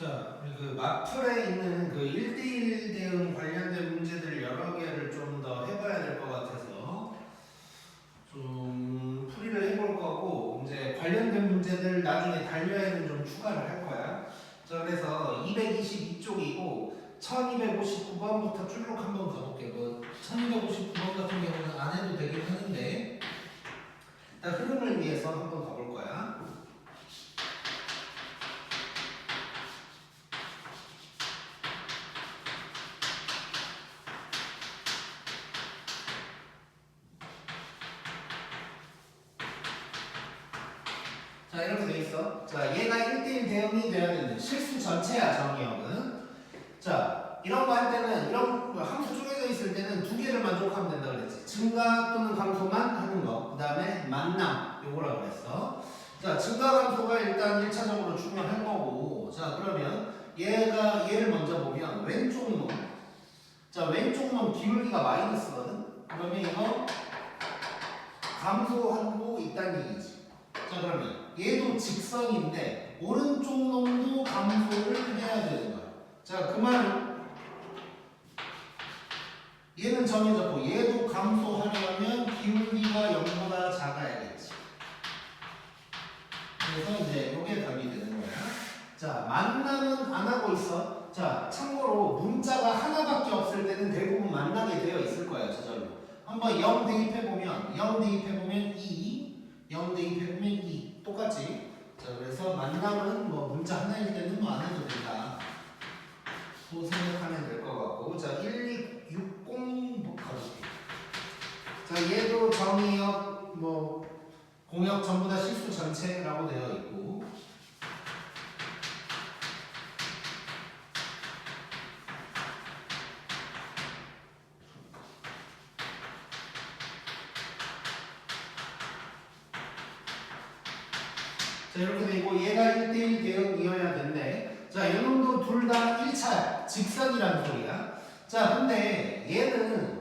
자, 그 마플에 있는 그 1대1 대응 관련된 문제들 여러 개를 좀 더 해봐야 될 것 같아서 좀 풀이를 해볼 거고, 이제 관련된 문제들 나중에 달려에는 좀 추가를 할 거야. 자, 그래서 222쪽이고 1259번부터 쭉 한번 가볼게요. 뭐 1259번 같은 경우는 안 해도 되긴 하는데 일단 흐름을 위해서 한번 가볼 거야. 자, 이렇게 돼 있어. 자, 얘가 1대1 대응이 돼야 되는 실수 전체야, 정의역은. 자, 이런 거 할 때는, 이런 거 함수 쪼개져 있을 때는 두 개를 만족하면 된다 그랬지. 증가 또는 감소만 하는 거. 그 다음에 만남, 요거라고 그랬어. 자, 증가 감소가 일단 1차적으로 중요할 거고. 자, 그러면 얘를 먼저 보면 왼쪽 놈. 자, 왼쪽 놈 기울기가 마이너스거든. 그러면 이거 감소하고 있다는 얘기지. 자, 그러면 얘도 직선인데 오른쪽 놈도 감소를 해야 되는 거야. 자, 그 말은 얘는 정해졌고 얘도 감소하려면 기울기가 0보다 작아야겠지. 그래서 이제 이게 답이 되는 거야. 자, 만남은 안 하고 있어. 자, 참고로 문자가 하나밖에 없을 때는 대부분 만나게 되어 있을 거야, 저절로. 한번 0 대입해보면 0 대입해보면 2, 0 대입해보면 2 똑같지? 자, 그래서 만남은 뭐 문자 하나일 때는 뭐 안 해도 된다 또 생각하면 될 것 같고. 자, 1260 가볼게. 자, 얘도 정의역 뭐 공역 전부 다 실수 전체라고 되어 있고. 자, 이렇게 되고 얘가 1대1 대응이어야 된대. 자, 이놈도 둘 다 1차야. 직선이라는 소리야. 자, 근데 얘는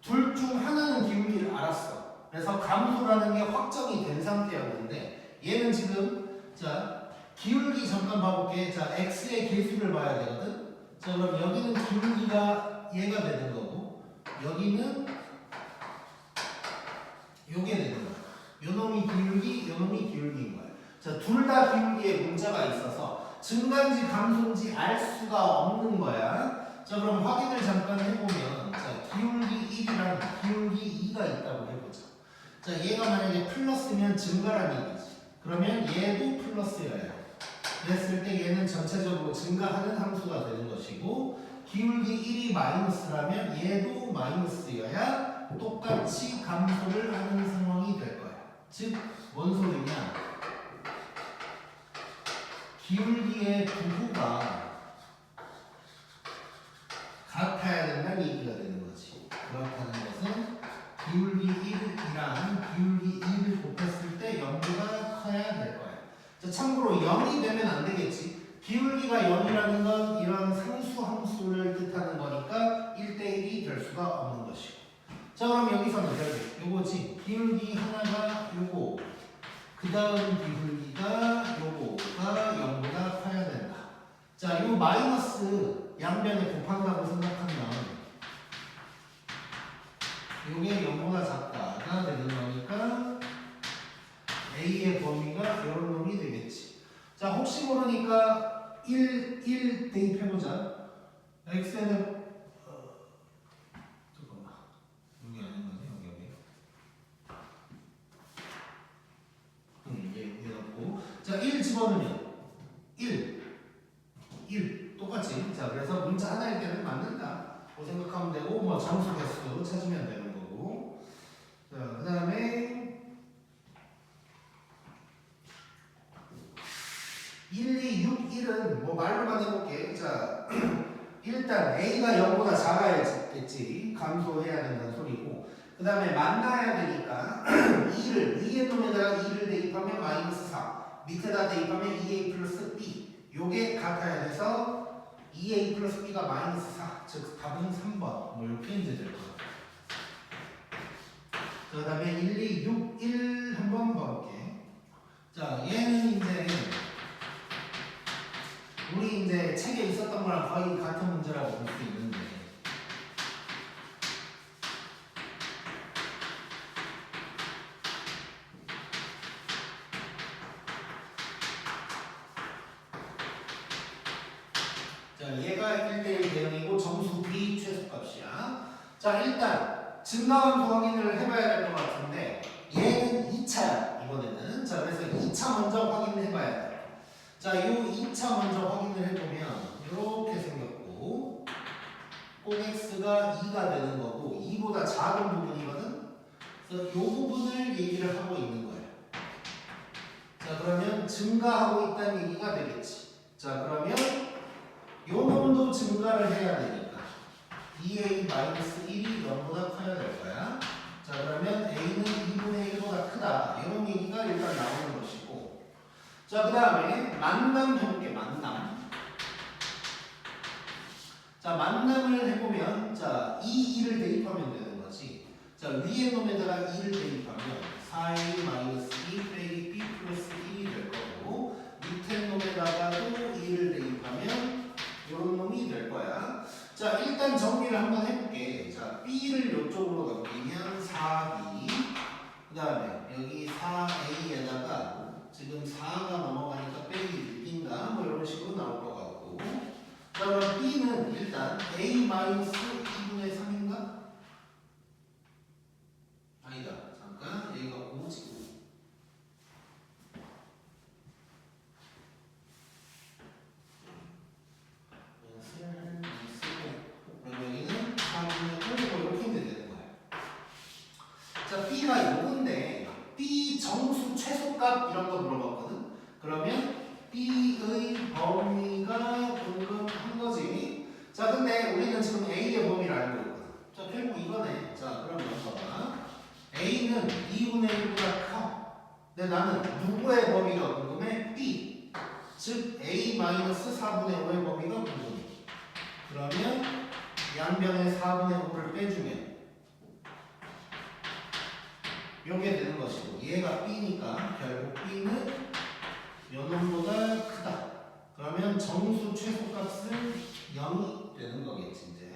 둘 중 하나는 기울기를 알았어. 그래서 감소라는 게 확정이 된 상태였는데 얘는 지금 자, 기울기 잠깐 봐볼게. 자, x의 개수를 봐야 되거든. 자, 그럼 여기는 기울기가 얘가 되는 거고 여기는 요게 되는 거야. 요놈이 기울기, 요놈이 기울기인 거야. 자, 둘 다 기울기에 문제가 있어서 증가인지 감소인지 알 수가 없는 거야. 자, 그럼 확인을 잠깐 해보면 자, 기울기 1이랑 기울기 2가 있다고 해보자. 자, 얘가 만약에 플러스면 증가라는 얘기지. 그러면 얘도 플러스여야 해. 그랬을 때 얘는 전체적으로 증가하는 함수가 되는 것이고 기울기 1이 마이너스라면 얘도 마이너스여야 똑같이 감소를 하는 상황이 될 거야. 즉, 뭔 소리냐? 기울기의 부호가 같아야 된다는 얘기가 되는 거지. 그렇다는 것은 기울기 1이랑 기울기 2를 곱했을 때 0보다 커야 될 거야. 자, 참고로 0이 되면 안 되겠지. 기울기가 0이라는 건 이런 상수 함수를 뜻하는 거니까 1대1이 될 수가 없는 것이고. 자, 그럼 여기서는 요거지. 기울기 하나가 요거. 그 다음 기울기가 요거가 0보다 커야 된다. 자, 요 마이너스 양변에 곱한다고 생각하면 요게 0보다 작다가 되는 거니까 A의 범위가 이런 놈이 되겠지. 자, 혹시 모르니까 1 대입해보자. X에는 잠깐만. 여기 아닌 거네. 여기. 얘 넣고. 자, 1 집어넣으면 1 똑같이. 자, 그래서 문자 하나일 때는 맞는다 고 생각하면 되고 뭐 정수 개수 찾으면 되는 거고. 자, 그 다음에 1, 2, 6, 1은 뭐 말로만 해볼게. 자, 일단 A가 0보다 작아야겠지. 감소해야 된다는 소리고. 그 다음에 만나야 되니까 2를 위에 놈에다가 2를 대입하면 마이너스 4 밑에다 대입하면 2A 플러스 B 요게 같아야 돼서 2A 플러스 B가 마이너스 4 즉 답은 3번 뭐 이렇게 이제 될 거야. 그 다음에 1, 2, 6, 1 한번 봐볼게. 자, 얘는 이제 우리 이제 있었던 거랑 거의 같은 문제라고 볼 수 있는데 자, 얘가 1대1 대응이고 정수 B 최소값이야. 자, 일단 증가함수 확인을 해봐야 될 것 같은데 얘는 2차야 이번에는. 자, 그래서 2차 먼저 확인을 해봐야 돼. 자, 요 2차 먼저 확인을 해보면 이렇게 생겼고 꼭 x가 2가 되는 거고 2보다 작은 부분이거든. 그래서 이 부분을 얘기를 하고 있는 거야. 자, 그러면 증가하고 있다는 얘기가 되겠지. 자, 그러면 요 놈도 증가를 해야 되니까 2a-1이 0보다 커야 될 거야. 자, 그러면 a는 2분의 1보다 크다. 이런 얘기가 일단 나오는 것이고. 자, 그 다음에 만남 해볼게. 만남. 자, 만남을 해보면 자, 2를 대입하면 되는 거지. 자, 위에 놈에다가 2를 대입하면 4a-2 빼기 b 플러스 1이 될 거고 밑에 놈에다가도 2를 대입하면 이런 놈이 될 거야. 자, 일단 정리를 한번 해볼게. 자, b를 이쪽으로 넘기면 4b 그 다음에 여기 4a에다가 지금 4가 넘어가니까 빼기 6인가 뭐 이런 식으로 나올 것 같고. 자, 그럼 b는 일단 a-2분의 3인가? 아니다. 잠깐 여기가 5지. 그럼 여기는 4분의 1 이렇게 되는 거야. 자, b가 요건데 b 정수 최소값 이런 거 물어봤거든. 그러면 b의 범위가 궁금한 거지. 자, 근데 우리는 지금 a의 범위를 알고 있거든. 자, 결국 이거네. 자, 그럼 봐봐. a는 2분의 1보다 커. 근데 나는 누구의 범위가 궁금해? b. 즉 a-4분의 5의 범위가 궁금해. 그러면 양변에 4분의 5를 빼주면 이게 되는 것이고 얘가 b니까 결국 b는 요놈보다 크다. 그러면 정수 최소값은 0이 되는 거겠지 이제.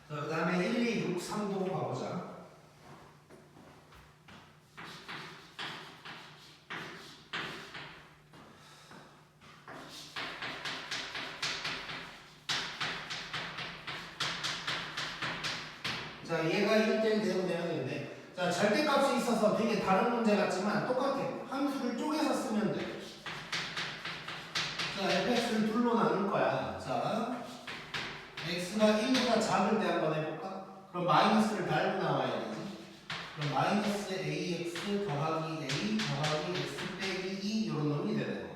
자, 그 다음에 1, 2, 6, 3도 가보자. 자, 얘가 1대1 대응되면 되는데 자, 절대값이 있어서 되게 다른 문제 같지만 똑같아. 함수를 쪼개서 쓰면 돼. 자, fx를 둘로 나눌 거야. 자, x가 1보다 작을 때 한번 해볼까? 그럼 마이너스를 달고 나와야 되지. 그럼 마이너스 ax 더하기 a 더하기 x 빼기 2 이런 놈이 되는 거.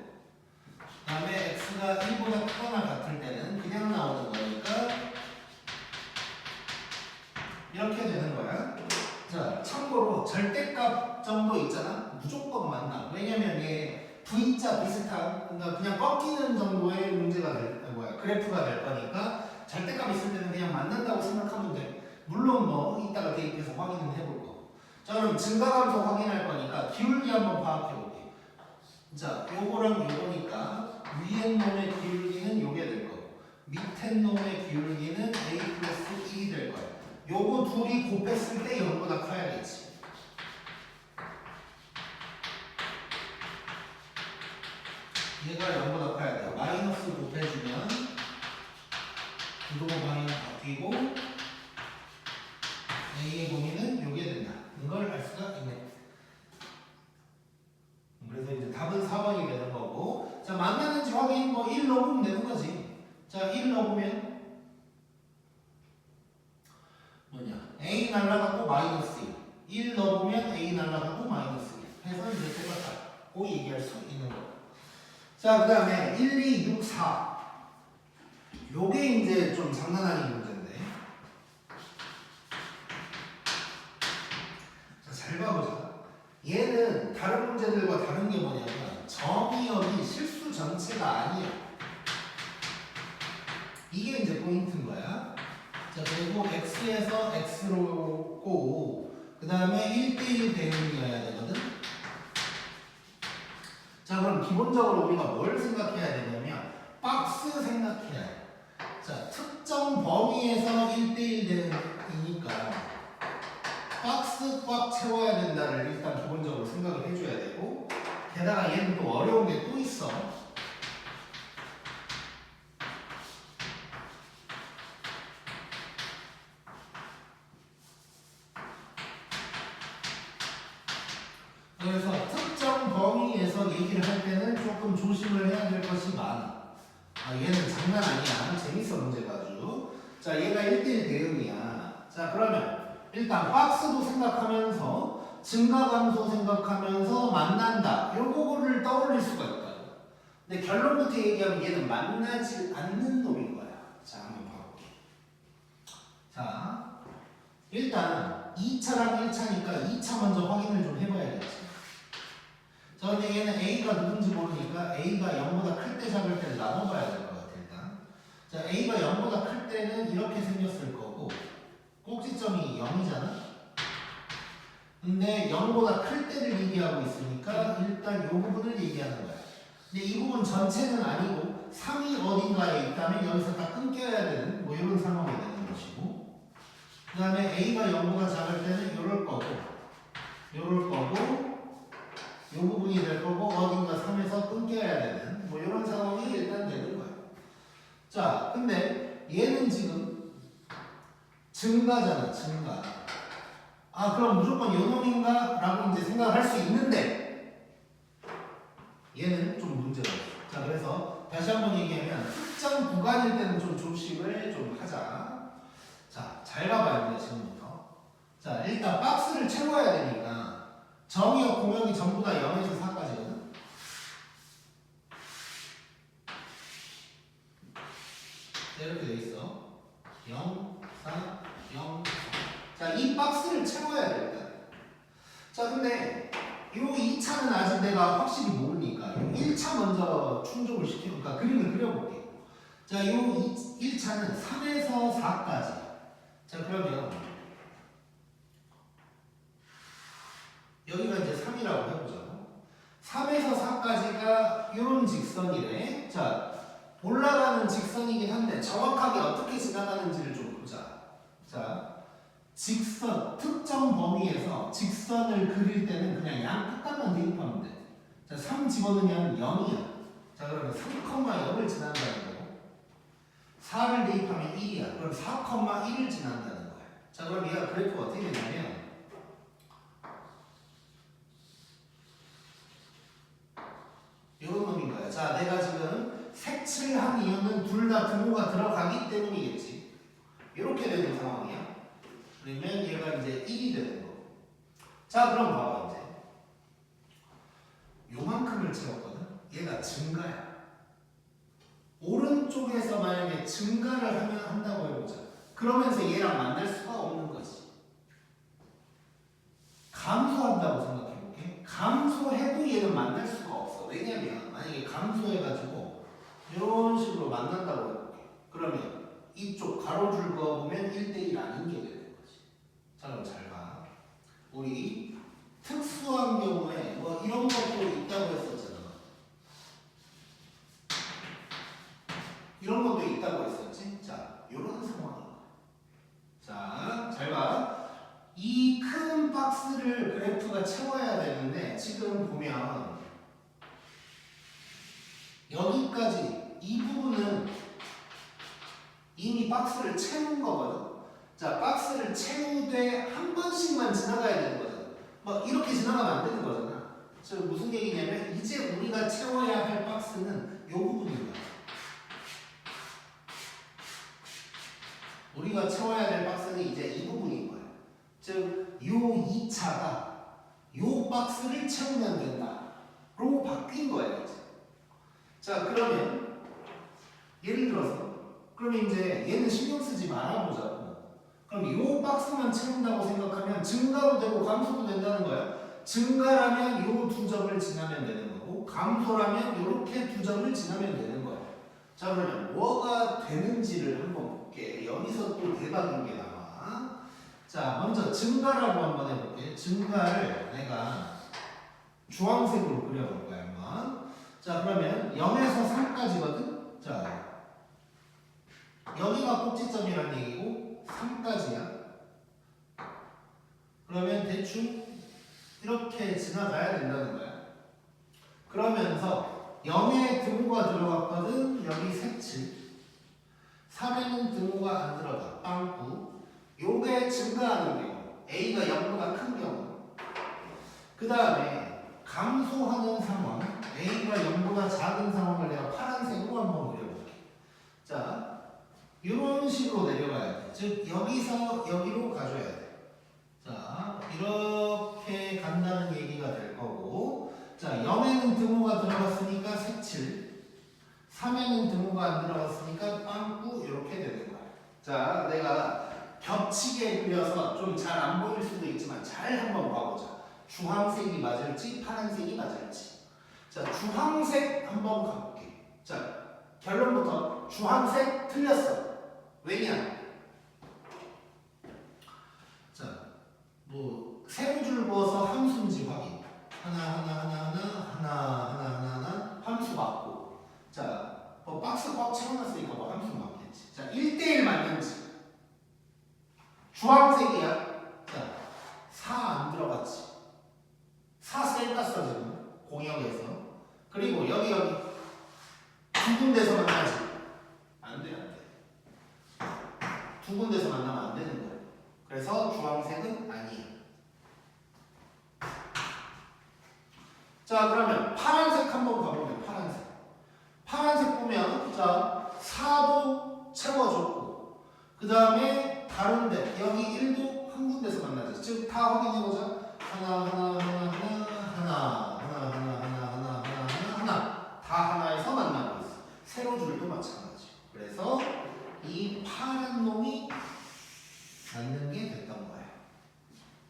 그 다음에 x가 1보다 크거나 같을 때는 그냥 나오는 거니까 이렇게 되는 거야. 자, 참고로 절대값 정도 있잖아. 무조건 맞나. 왜냐면 얘 V자 비슷한, 그러니까 그냥 꺾이는 정도의 문제가 그래프가 될 거니까 절대값 있을 때는 그냥 맞는다고 생각하면 돼. 물론 뭐 이따가 대입해서 확인은 해볼 거고. 자, 그럼 증가감소 확인할 거니까 기울기 한번 파악해 볼게. 자, 요거랑 요거니까 위에 놈의 기울기는 요게 될 거고 밑에 놈의 기울기는 a 플러스 1이 될 거야. 요거 둘이 곱했을 때 0보다 커야겠지. 얘가 0보다 커야 돼. 마이너스 곱해주면 부동 방향 바뀌고 a의 범위는 요게 된다. 이걸 알 수가 있네. 그래서 이제 답은 4번이 되는 거고. 자, 맞는지 확인 뭐 1 넣으면 되는 거지. 자, 1 넣으면 뭐냐? a 날라가고 마이너스 1 넣어보면 a 날라가고 마이너스 1 해서 이제 똑같다 고 얘기할 수 있는 거. 자, 그 다음에 1, 2, 6, 4 요게 이제 좀 장난 아닌 문제인데. 자, 잘 봐보자. 얘는 다른 문제들과 다른 게 뭐냐면 정의역이 실수 전체가 아니야. 이게 이제 포인트인 거야. 자, 그리고 x에서 x로 꼬고 그 다음에 1대1 대응이어야 되거든. 자, 그럼 기본적으로 우리가 뭘 생각해야 되냐면 박스 생각해야 돼. 자, 특정 범위에서 1대1 대응이니까 박스 꽉 채워야 된다를 일단 기본적으로 생각을 해줘야 되고, 게다가 얘는 또 어려운 게 또 있어. 그래서 특정 범위에서 얘기를 할 때는 조금 조심을 해야 될 것이 많아. 아, 얘는 장난 아니야. 재밌어, 문제가 아주. 자, 얘가 1대1 대응이야. 자, 그러면 일단 박스도 생각하면서 증가감소 생각하면서 만난다. 요거를 떠올릴 수가 있다. 근데 결론부터 얘기하면 얘는 만나지 않는 놈인 거야. 자, 한번 봐볼게. 자, 일단 2차랑 1차니까 2차 먼저 확인을 좀 해봐야겠지. 자, 근데 얘는 A가 누군지 모르니까 A가 0보다 클 때 잡을 때를 나눠봐야 될 것 같아, 일단. 자, A가 0보다 클 때는 이렇게 생겼을 거고, 꼭지점이 0이잖아? 근데 0보다 클 때를 얘기하고 있으니까 일단 이 부분을 얘기하는 거야. 근데 이 부분 전체는 아니고 3이 어딘가에 있다면 여기서 다 끊겨야 되는 뭐 이런 상황이 되는 것이고, 그 다음에 A가 0보다 작을 때는 요럴 거고, 요럴 거고, 이 부분이 될 거고, 어딘가 3에서 끊겨야 되는 뭐 이런 상황이 일단 되는 거예요. 자, 근데 얘는 지금 증가잖아, 증가. 아, 그럼 무조건 요 놈인가? 라고 이제 생각을 할 수 있는데 얘는 좀 문제가 있어. 자, 그래서 다시 한번 얘기하면 특정 구간일 때는 좀 조심을 좀 하자. 자, 잘 봐봐요, 이제 지금부터. 자, 일단 박스를 채워야 되니까 정의역 공역이 전부 다 0에서 4까지거든. 이렇게 돼 있어. 0, 4, 0, 4. 자, 이 박스를 채워야 돼, 일단. 자, 근데 요 2차는 아직 내가 확실히 모르니까 요 1차 먼저 충족을 시키니까 그림을 그려볼게. 자, 요 1차는 3에서 4까지. 자, 그러면 여기가 이제 3이라고 해보자. 3에서 4까지가 이런 직선이래. 자, 올라가는 직선이긴 한데 정확하게 어떻게 지나가는지를 좀 보자. 자, 직선, 특정 범위에서 직선을 그릴 때는 그냥 양 끝값만 대입하면 돼. 자, 3 집어넣으면 0이야. 자, 그러면 3,0을 지난다는 거고, 4를 대입하면 1이야. 그럼 4,1을 지난다는 거야. 자, 그럼 얘가 그래프가 어떻게 되냐면 이런 놈인 거야. 자, 내가 지금 색칠한 이유는 둘 다 등호가 들어가기 때문이겠지. 이렇게 되는 상황이야. 그러면 얘가 이제 1이 되는 거. 자, 그럼 봐봐, 이제. 요만큼을 채웠거든. 얘가 증가야. 오른쪽에서 만약에 증가를 한다고 해보자. 그러면서 얘랑 만날 수가 없는 거지. 감소한다고 생각해볼게. 감소해도 얘는 만날 수가 없어. 왜냐면 만약에 감소해가지고 이런 식으로 만난다고 해볼게. 그러면 이쪽 가로줄 그어보면 1대1 아닌 게 되는 거지. 자, 그럼 잘 봐. 우리 특수한 경우에 뭐 이런 것도 있다고 했었잖아. 이런 것도 있다고 했었지. 자, 이런 상황이야. 자, 잘 봐. 이 큰 박스를 그래프가 채워야 되는데 지금 보면 여기까지 이 부분은 이미 박스를 채운 거거든. 자, 박스를 채우되 한 번씩만 지나가야 되는 거잖아. 뭐 이렇게 지나가면 안 되는 거잖아. 즉 무슨 얘기냐면 이제 우리가 채워야 할 박스는 이 부분인 거야. 우리가 채워야 될 박스는 이제 이 부분인 거야. 즉, 요 2차가 요 박스를 채우면 된다. 로 바뀐 거야, 이제. 자, 그러면 예를 들어서 그럼 이제 얘는 신경 쓰지 말아보자고. 그럼 이 박스만 채운다고 생각하면 증가도 되고 감소도 된다는 거야. 증가라면 이 두 점을 지나면 되는 거고 감소라면 이렇게 두 점을 지나면 되는 거야. 자 그러면 뭐가 되는지를 한번 볼게. 여기서 또 대박인 게 나와. 자 먼저 증가라고 한번 해볼게. 증가를 내가 주황색으로 그려볼 거야 한번. 자 그러면 0에서 3까지거든. 자 여기가 꼭지점이란 얘기고 3까지야. 그러면 대충 이렇게 지나가야 된다는 거야. 그러면서 0에 등호가 들어갔거든. 여기 색칠. 3에는 등호가 안 들어가. 빵꾸. 요게 증가하는 경우. A가 0보다 큰 경우. 그 다음에 감소하는 상황. A가 0보다 작은 상황을 내가 파란색으로 한번 그려볼게. 자, 이런 식으로 내려가야 돼. 즉 여기서 여기로 가줘야 돼. 자, 이렇게 간다는 얘기가 될 거고. 자, 0에는 등호가 들어갔으니까 색칠. 3에는 등호가 안 들어갔으니까 빵꾸 이렇게 되는 거야. 자, 내가 겹치게 그려서 좀 잘 안 보일 수도 있지만 잘 한번 봐보자. 주황색이 맞을지 파란색이 맞을지. 자, 주황색 한번 가볼게. 자, 결론부터 주황색 틀렸어. 왜냐? 자, 뭐 세로줄 그어서 함수인지 확인. 하나 함수 맞고. 자, 뭐 박스 꽉 채워놨으니까 뭐 함수 맞겠지. 자, 1대1 맞는지. 주황색이야. 자, 4 안 들어갔지. 4 셀 깠어 지금 공역에서. 그리고 여기 두 군데서 만나지. 안 돼, 안 돼. 두 군데서 만나면 안 되는 거야. 그래서 주황색은 아니야. 자, 그러면 파란색 한번 가보면 파란색. 파란색 보면 자 4도 채워줬고 그 다음에 다른데 여기 1도 한 군데서 만나죠. 즉 다 확인해보자. 하나 다 하나에서 만나고 있어. 세로줄도 마찬가지. 그래서 이 파란 놈이 맞는 게 됐던 거예요.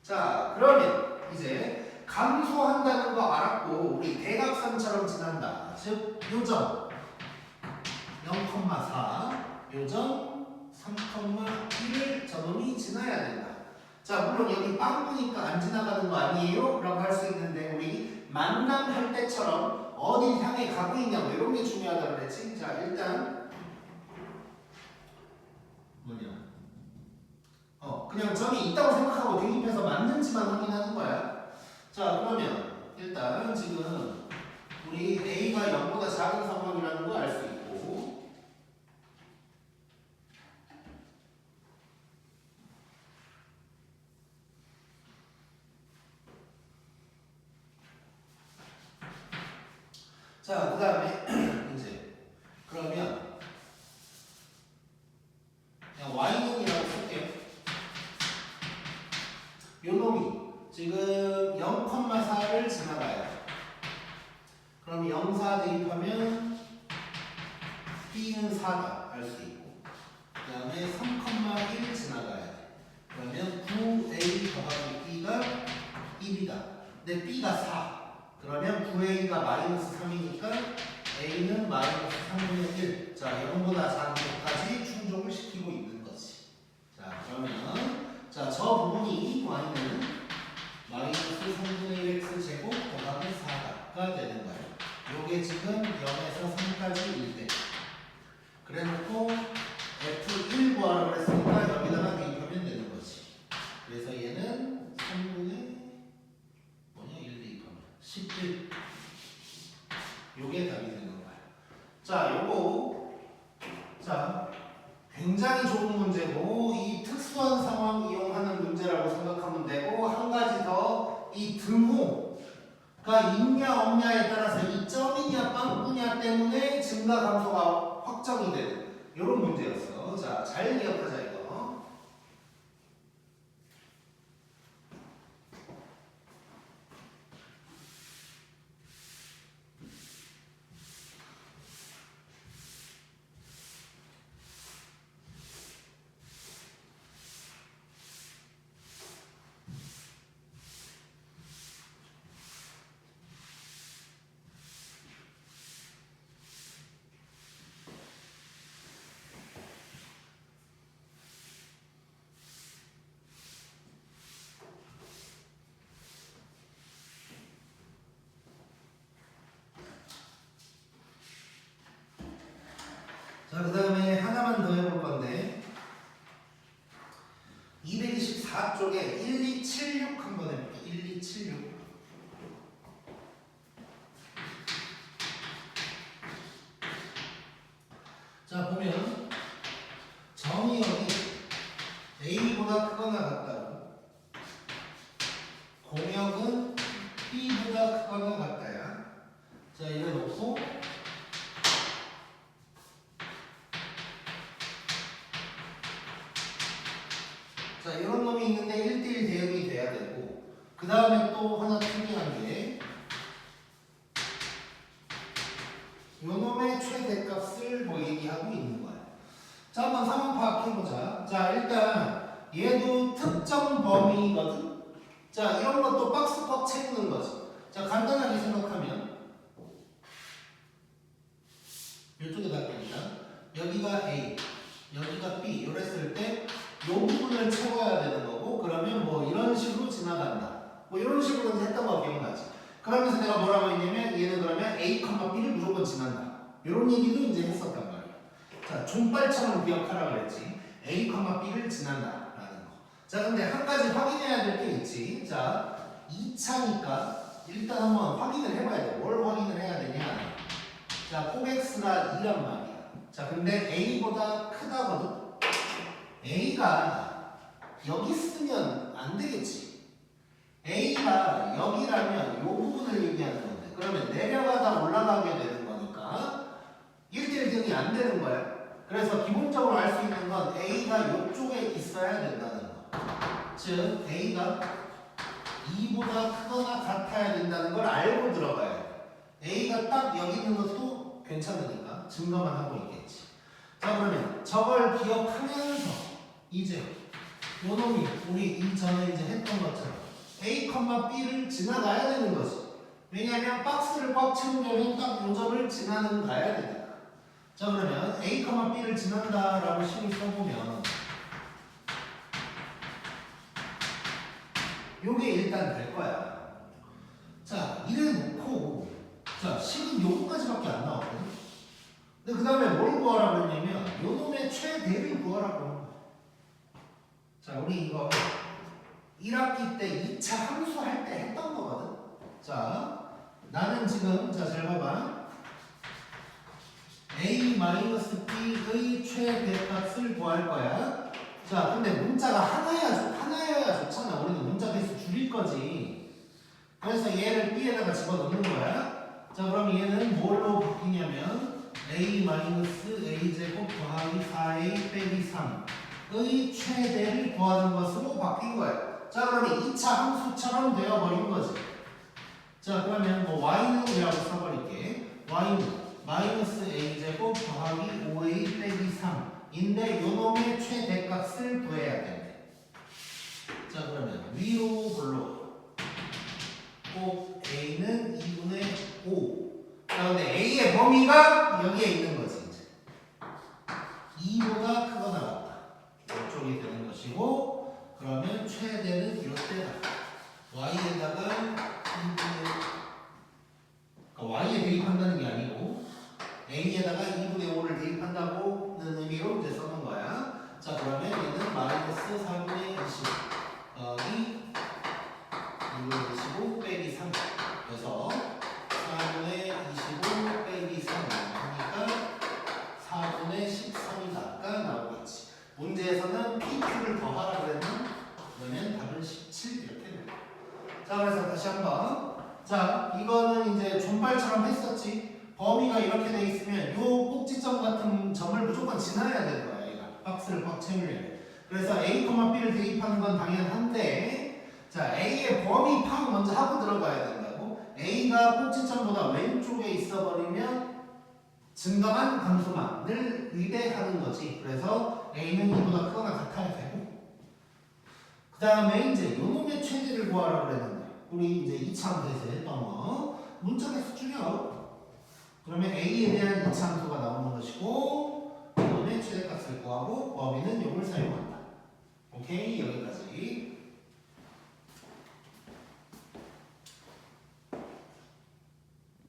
자 그러면 이제 감소한다는 거 알았고 우리 대각선처럼 지난다. 즉 요점 0,4 요점 3,1을 저놈이 지나야 된다. 자 물론 여기 빵꾸니까 안 지나가는 거 아니에요? 라고 할 수 있는데 우리 만남할 때처럼 어딜 향해 가고 있냐고 이런 게 중요하다고 그랬지. 자 일단 뭐냐 그냥 점이 있다고 생각하고 대입해서 맞는지만 확인하는 거야. 자 그러면 일단 지금 우리 A가 0보다 작은 상황이라는 거 알 수 있고 자 그 다음에 이제 그러면 그냥 Y는이라고 쓸게요. 요 놈이 지금 0,4를 지나가야 돼. 그럼 0,4 대입하면 B는 4다 알 수 있고 그 다음에 3,1 지나가야 돼. 그러면 9A 더하기 B가 1이다. 근데 B가 4. 그러면 9A가 마이너스 3이니까 A는 마이너스 3분의 1. 자 0보다 작은 것까지 충족을 시키고 있는 거지. 자 그러면 자 저 부분이 Y는 마이너스 3분의 1x 제곱 더하기 4가 되는 거예요. 요게 지금 0에서 3까지 1대. 그래놓고 F1 구하라고 그랬으니까 여기다가 대입하면 되는 거지. 그래서 얘는 3분의 1 대입하면 11. 요게 답이 되는 거야. 자 요거 자 굉장히 좋은 문제고 이 특수한 상황 이용하는 문제라고 생각하면 되고 한 가지 더 이 등호가 있냐 없냐에 따라서 이 점이냐 빵꾸냐 때문에 증가 감소가 확정이 되는 이런 문제였어. 자 잘 기억하자 이거. 공역은 B보다 크거나 같다야. 자, 이래 놓고 자, 이런 놈이 있는데 1대1 대응이 돼야 되고 그 다음에 또 하나 특이한 게 요 놈의 최대값을 뭐 얘기하고 있는 거야. 자, 한번 상황 파악해보자. 자, 일단 얘도 특정 범위거든. 자, 이런 것도 박스 꽉 채우는 거지. 자, 간단하게 생각하면 이쪽에다 봅니다. 여기가 A, 여기가 B 이랬을 때 이 부분을 채워야 되는 거고 그러면 뭐 이런 식으로 지나간다. 뭐 이런 식으로 했던 거 기억나지? 그러면서 내가 뭐라고 했냐면 얘는 그러면 A, B를 무조건 지난다. 이런 얘기도 이제 했었단 말이야. 자, 종빨처럼 기억하라고 그랬지. A, B를 지난다 라는 거. 자, 근데 한 가지 확인해야 될 게 있지. 자, 2차니까 일단 한번 확인을 해봐야 돼. 뭘 확인을 해야 되냐. 자, 코엑스가 2란 말이야. 자, 근데 A보다 크다거든. A가 여기 쓰면 안 되겠지. A가 여기라면 이 부분을 얘기하는 건데 그러면 내려가다 올라가게 되는 거니까 1대1 등이 안 되는 거야. 그래서 기본적으로 알 수 있는 건 A가 이쪽에 있어야 된다는 거. 즉 A가 2보다 크거나 같아야 된다는 걸 알고 들어가야 돼. A가 딱 여기 있는 것도 괜찮으니까 증거만 하고 있겠지. 자, 그러면 저걸 기억하면서 이제 요 놈이 우리 이전에 이제 했던 것처럼 A, B를 지나가야 되는 거지. 왜냐하면 박스를 꽉 채우려면 딱 요 점을 지나는 가야 되니까. 자, 그러면 A, B를 지난다라고 식을 써보면 요게 일단 될 거야. 자, 이래 놓고 자, 식은 요거까지밖에 안 나왔거든. 근데 그 다음에 뭘 구하라고 했냐면 요 놈의 최대를 구하라고 하는 거야. 자, 우리 이거 1학기 때 2차 함수 할 때 했던 거거든. 자, 나는 지금 자, 잘 봐봐. A-B의 최대값을 구할 거야. 자, 근데 문자가 하나여야 좋잖아. 우리는 문자 개수 줄일 거지. 그래서 얘를 B에다가 집어넣는 거야. 자, 그럼 얘는 뭘로 바뀌냐면 A-A제곱 더하기 4A 빼기 3의 최대를 구하는 것으로 바뀐 거야. 자, 그러면 2차 함수처럼 되어버린 거지. 자, 그러면 뭐 y는 이라고 써버릴게. y는 마이너스 a제곱 더하기 5a 빼기 3인데 요놈의 최대값을 구해야 돼. 자, 그러면 위로 불러 꼭 a는 2분의 5. 자, 근데 a의 범위가 여기에 있는 거지. 이제 2보다 크거나 같다. 이쪽이 되는 것이고 그러면 최대는 이렇게다. y에다가 2분의 그러니까 y에 대입한다는 게 아니고 a에다가 2분의 5를 대입한다고는 의미로 이제 써는 거야. 자, 그러면 얘는 마이너스 4분의 20 더하기 2분의 25 빼기 3 그래서 4분의 25 빼기 3 하니까 4분의 13이다가 나오겠지. 문제에서는 PQ를 더하라 그랬나? 그러면 답은 17 이렇게 됩니다. 자, 그래서 다시 한번 자, 이거는 이제 존발처럼 했었지. 범위가 이렇게 돼 있으면 요 꼭지점 같은 점을 무조건 지나야 되는 거야. 얘가 박스를 꽉 채우려면. 그래서 A, B를 대입하는 건 당연한데 자, A의 범위 파악 먼저 하고 들어가야 된다고. A가 꼭지점보다 왼쪽에 있어버리면 증가만 감소만을 의대하는 거지. 그래서 A는 2보다 크거나 같아야 되고 그 다음에 이제 요놈의 최대를 구하라고 그랬는데 우리 이제 2차 함수에서 했던 거 문자 개수 줄여. 그러면 A에 대한 2차 함수가 나오는 것이고 이놈의 최대값을 구하고 범위는 요걸 사용한다. 오케이, 여기까지.